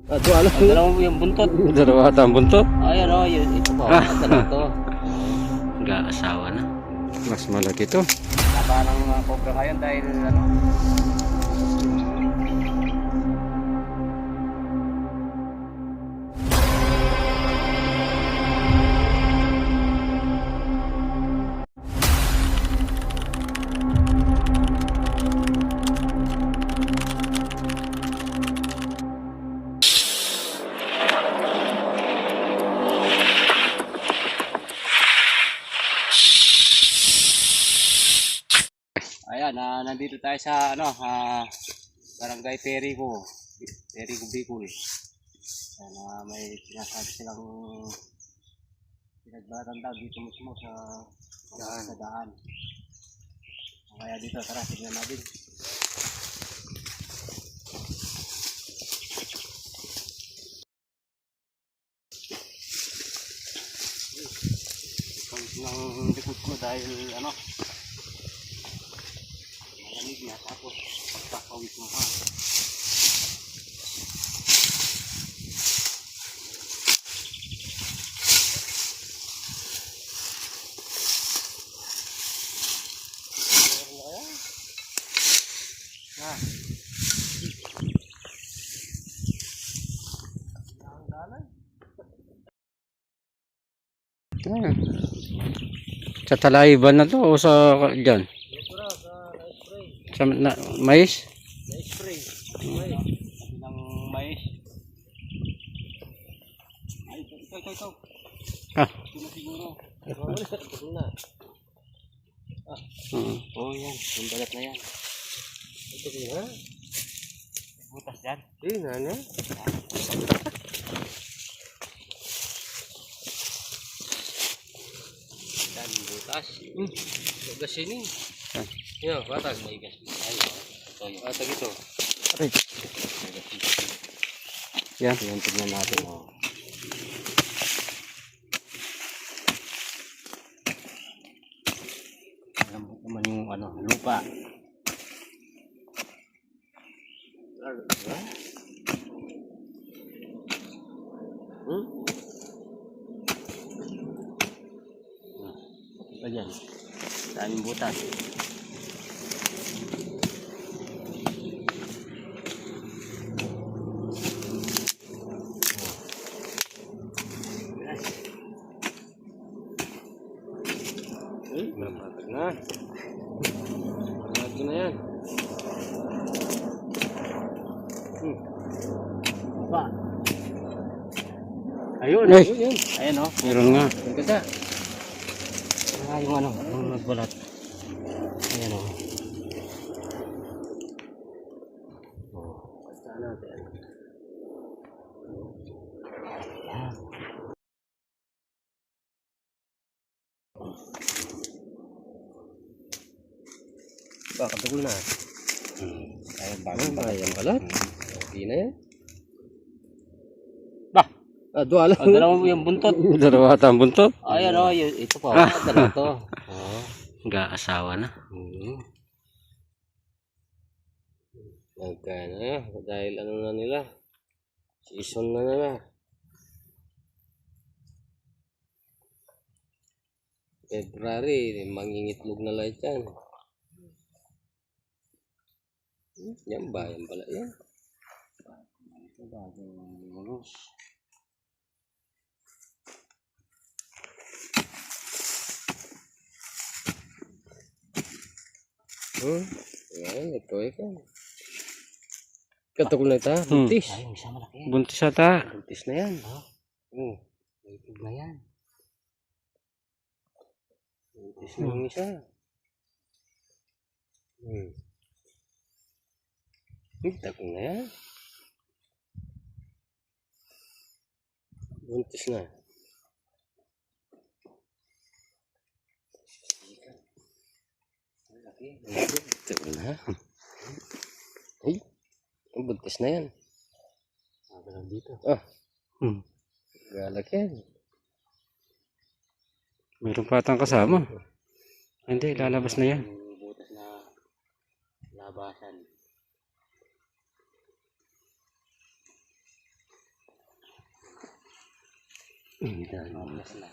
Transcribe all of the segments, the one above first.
Dalawa lang. Dalawang yung buntot. Dalawa ata ang buntot. Ayan o, ito po. Dalawa to. Mag-aasawa na. Mas malaki to. Naba ng cobra ngayon dahil ano. Ayan, nandito tayo sa ano, Barangay Perico, Bicol. Ayan, may sinasabi silang pinagbalatan daw dito mismo sa daan. Kaya dito, tara, tignan natin. Ng likod ko dahil ano, malamig na, tapos pagkakawit mo ha. Sa Talaiban na to o sa dyan? Sa mais? Na-spray. Ng mais. Ay, ito. Ah. Ito na siguro. Ito na. Oh, yan. Yung balat na yan. Ito na. Butas yan. Na. Yan, butas. Gas ini. Yan, batag. May gas. Ay, ito yung batag ito. Ay. Yan. Yan, tignan natin. Oh. Alam mo naman yung ano, lupa. Ayan, daming butas. Napatag na. Lagi na yan. Ba? Ayun, Ay. ayun. Ayan o. Meron nga. Ang ganda. Yung ano, yung nagbalat. Ayan o. Basta natin. Ayan. Baka tagol na. Ayan, bagong balat. Ayan balat. Hindi na yan. Bah! Dua lang. Dalawang yung buntot. Dalawa ata ang buntot. Ayan o, ito po. Dalawa to. Mag-aasawa na. Magkano na. Dahil ano na nila. Season na nila. February. Mangingitlog na lahat yan. Yan ba? Yan pala yan. Ito bagong ulos. Yan, ito. Katugol na ito. Buntis. Ay, yung isa malaki. Buntis ata. Buntis na yan. May itlog na yan. Buntis na yung isa. Tagol na yan. Buntis na. Tagol na. Ay, buntis na yan. Magalang dito. Galak yan. Meron pa atang kasama. Hindi, lalabas na yan. Butas na labasan. Malas na.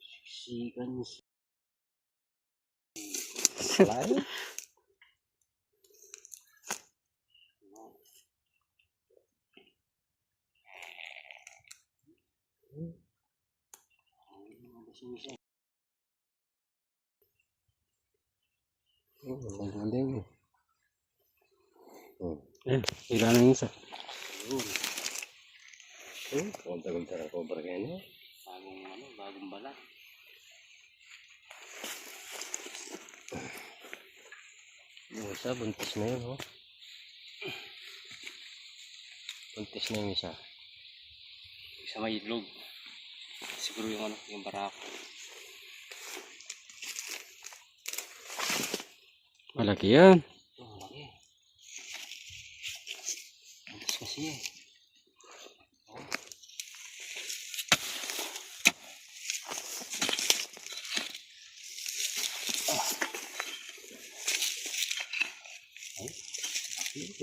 Siksikan siya. Lain. Ilan na yung isa? Ang tagal-tagal na cobra kayo niya. Bagong bala. Yung isa, buntis na yun, oh. Buntis na yung isa. Isa may itlog. Siguro yung yung barako. Malaki yan. Malaki. Buntis kasi eh.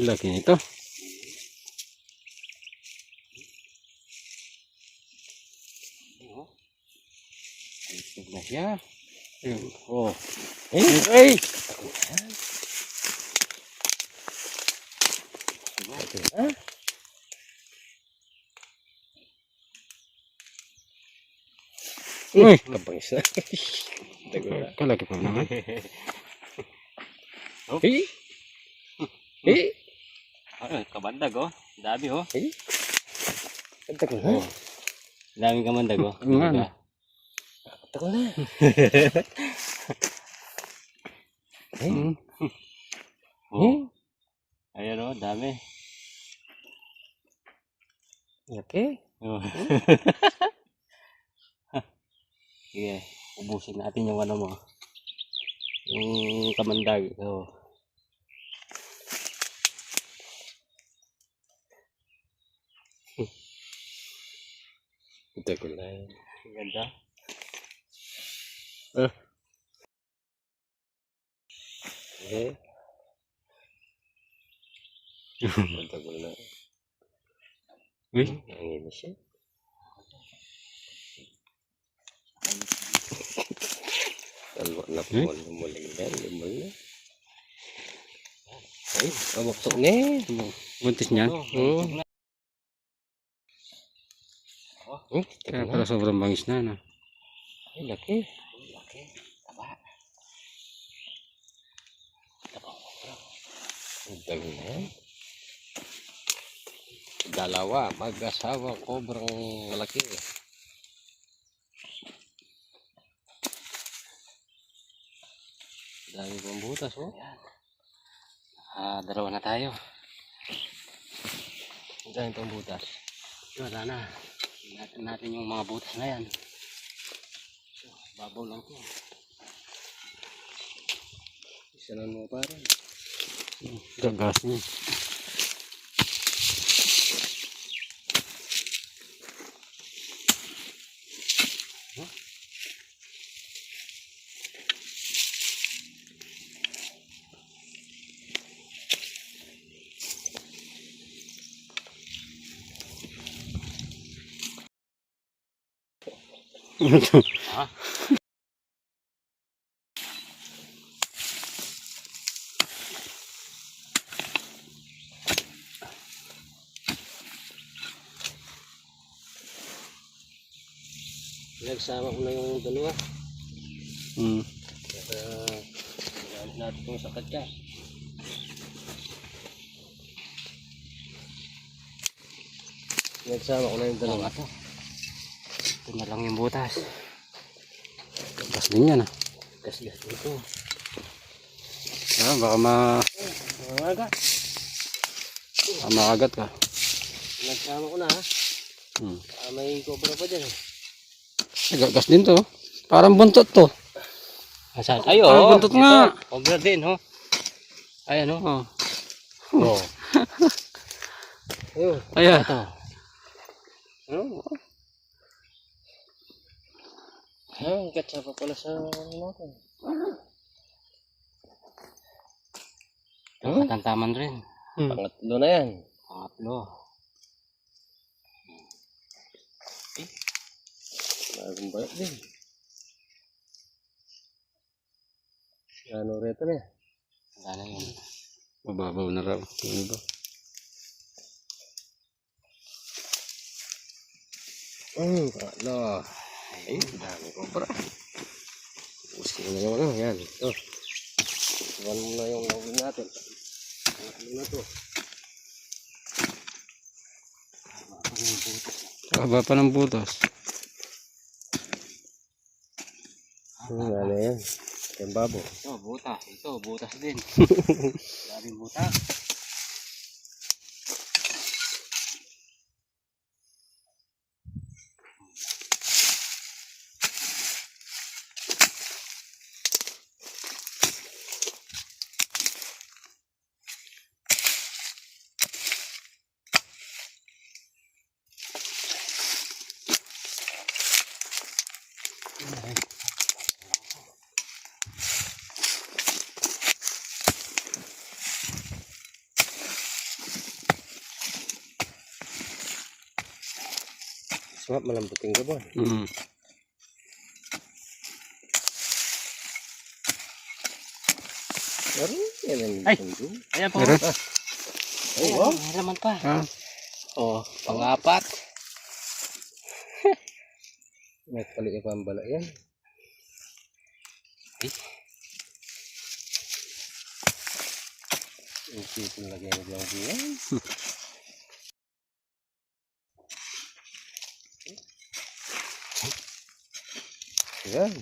Laki nito. Itlog na siya. Oh. Ay! Uy! Kapangis na. Kalaki pa naman. Eh? Eh? Kabandag oh. Dami oh. Eh? Kabandag na. Daming kabandag oh. Ano? Kabandag na. Oh. Ayan oh, dami. Laki. Oh. Sige, ubusin natin yung ano mo. Yung kamandag. Oh. Ito ko na yun. Ganda. Eh. Ito ko na. Uy. Nanginis siya. Talwa na po. Lumuling na. Lumul na. Ay, mabuksok na eh. Buntis niyan. Kaya pala sobrang bangis na. No? Ay, laki. Laki. Taba. Taba. Ang na. Dalawa. Mag-asawa. Kobrang malaki. Dami pang butas, oh. Dalawa na tayo. Dami pang butas. Wala na. Tingnan natin yung mga butas na yan. So, babaw lang to. Isa lang mo parang. Gagas niya. Ha? Nagsama ko na yung dalawa. Gamit natin kung sa katya. Nagsama ko na yung dalawa. Ito na lang yung butas. Gas din yan. Gas-gas dito. Baka makagat ka. Nagsama ko na ha. May cobra pa dyan. Gas din to. Parang buntot to. Asan? Ayo. Parang buntot nga. Cobra din ho. Ayan ho. Oh. Oh. Ayun. Ayan. Ito. Oh. Ang katsa pa pala sa natin. Katantaman rin. Pangatlo na yan. Pangatlo. Bagong bayot din. Ano rito na yan? Wala na yun. Mababaw na raw. Yung iba. Pangatlo. Ay, dami cobra. Pusin na naman na. Yan. Ito. Iwan mo na yung lawin natin. Pangatlo na to. Haba pa ng butas. Ano yan? Yung babo. Ito, butas. Ito, butas din. Daming butas. Sumat malambuting ka ba? Pero, yan ang Ay! mundo. Ayan po. Meron? Ay, Oh, wow. may laman pa. Ah, Oh, pang-apat. Nagpali pa ang bala yan. Ay, Ang sipin lagi ang lang buwan. Yan.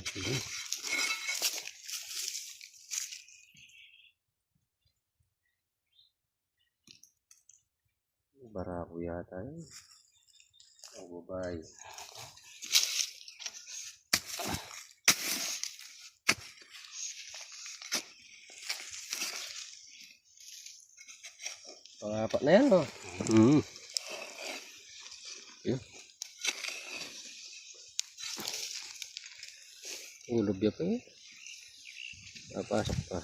Barako yata yun. Ang babae. Pangapat na yan, oh. mm. Ulob ya pa eh. Napasok pa.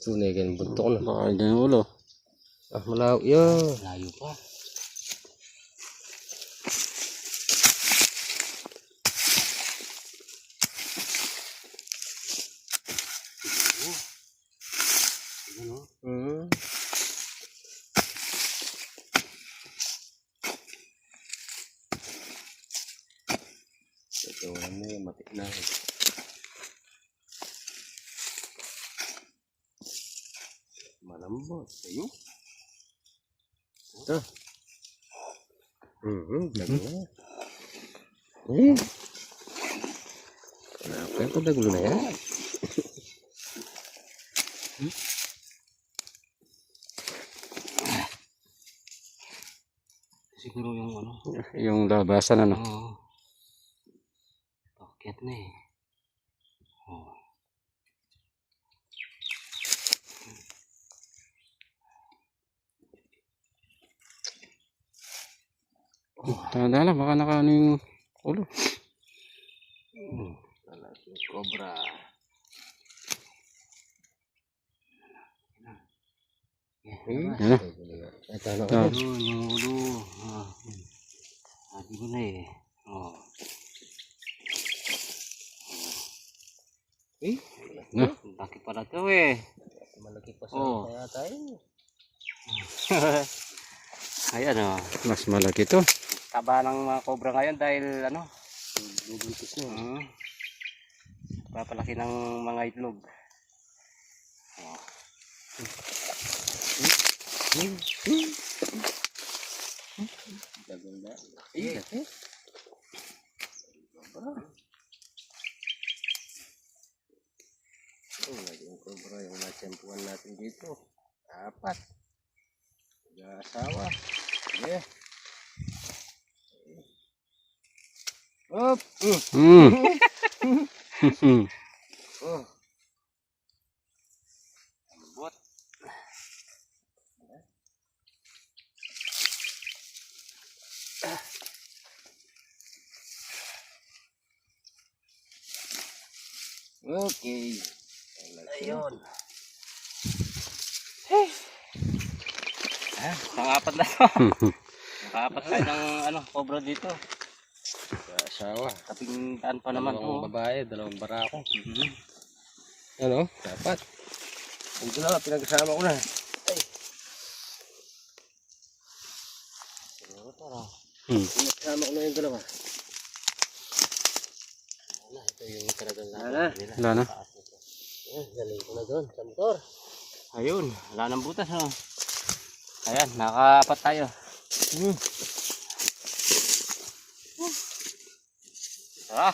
Tunay gan buntok na. Baka dyan yung ulo. Ah, malaw yun. layo pa. Ano? Hmm. Ito ano yung matik na. Malambot. Ayun. Ito. Dago na. Eh. Kenapa itu dago na yan? Siguro yung ano. Yung labasan ano. Oo. Paket na eh. Oh. Tanda lang, baka nakaano yung ulo. Lalaki cobra. Yeah, Yan na. Ito ano Ah. ko. Yun, yung ulo. Ah. Sabi ko na eh. Oh. Eh, Na. Laki pala to eh. malaki pa sa Oh. kaya tayo. Ayan oh. Mas malaki to. Taba ng mga cobra ngayon dahil ano. Bubuntis na. Papalaki ng mga itlog. Oh. Dagong na. Eh. Oh, naging cobra yung natsempuan natin dito. Apat. Nag-aasawa. Sige. Up. Oh. Ambot. Okay. Ayun. Pang-apat na to. Pang-apat tayo ng cobra dito. Asawa. Kaping taan pa naman Dalawang to. babae, dalawang barako. Mhm. Ano? Dapat. Ito na, pinagkasama ko na. Siguro to, no? Pinagkasama ko na yung dalawa. Ito yung talagang Wala. nila. Wala na. Galing ko na doon, sa motor. Ayun, wala nang butas, no? Ayan, nakaapat tayo. Tara.